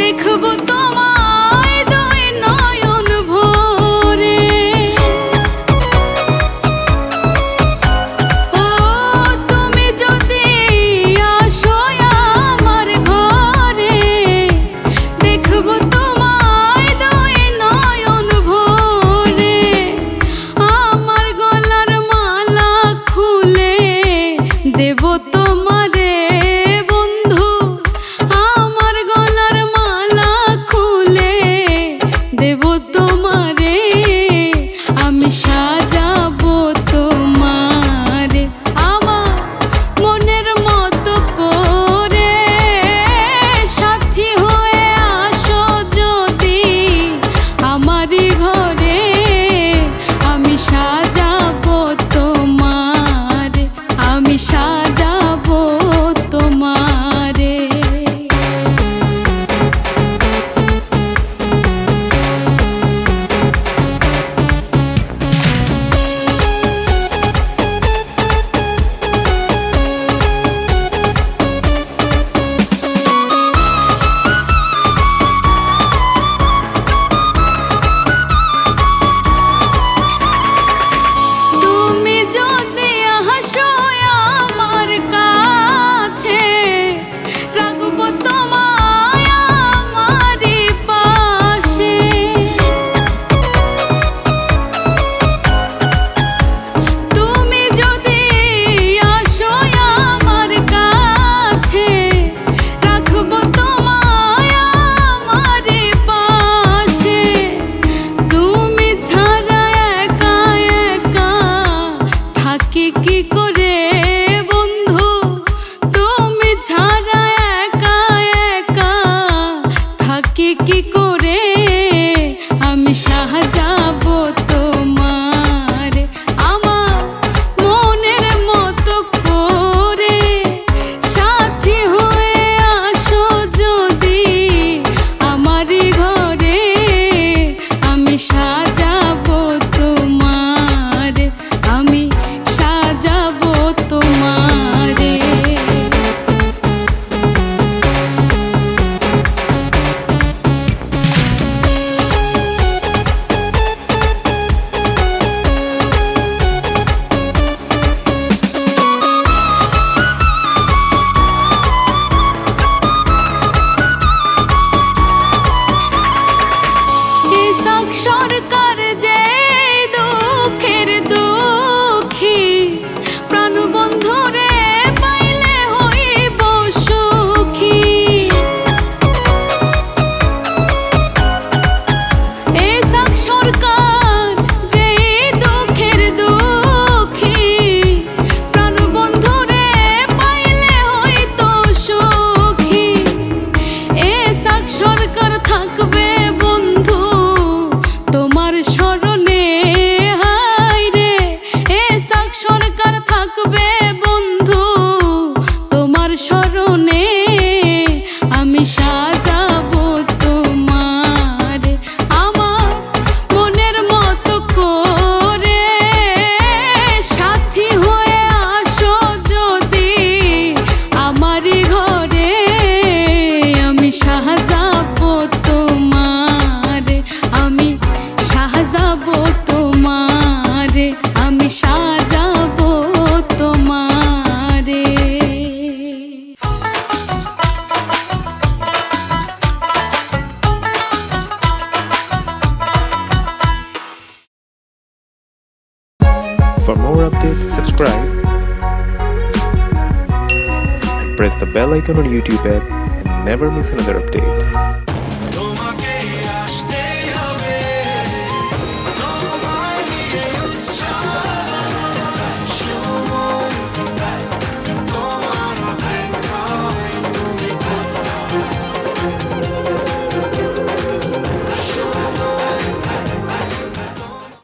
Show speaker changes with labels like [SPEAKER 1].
[SPEAKER 1] দেখব তোমায় দুই নয়ন ভরে। ও তুমি যদি আসো আমার ঘরে, দেখব তোমায় দুই নয়ন ভরে। আমার গলার মালা খুলে দেব তোমারে বন্ধু, আমার গলার মালা খুলে দেব তোমারে। আমি সাজাবো তোমারে আমার মনের মতো করে। সাথী হয়ে আসো যদি আমারই ঘরে, আমি সাজাবো তোমারে, আমি সাজাবো তোমারে। তুমি যদি হাসো আমার কাছে, রাখবো তোমায় আমারই পাশে। তুমি যদি আসো আমার কাছে, রাখবো তোমায় আমারই পাশে। তুমি ছাড়া একা একা থাকি কি করে বন্ধু, তুমি ছাড়া একা একা থাকি কি করে। আমি সাজাবো তোমারে আমার মনের মতো করে। সাথী হয়ে আসো যদি আমারই ঘরে, আমি সাজাবো তোমারে, আমি সাজাবো তোমারে। ইসাক সরকার যে দুঃখের দুঃখী, প্রাণ বন্ধুরে পাইলে হইব সুখী। ইসাক সরকার যে দুঃখের দুঃখী, প্রাণ বন্ধুরে পাইলে হইতো সুখী। ইসাক সরকার থাকবে বন্ধু তোমার স্মরণে, হায় রে। ইসাক সরকার থাকবে বন্ধু তোমার স্মরণে। আমি সাজাবো তোমারে আমার মনের মতো করে। সাথী হয়ে আসো যদি আমারই ঘরে, আমি সাজাবো তোমারে, আমি সাজাবো তোমারে, আমি সাজাবো তোমারে।
[SPEAKER 2] For more updates, subscribe and press the bell icon on YouTube app and never miss another update.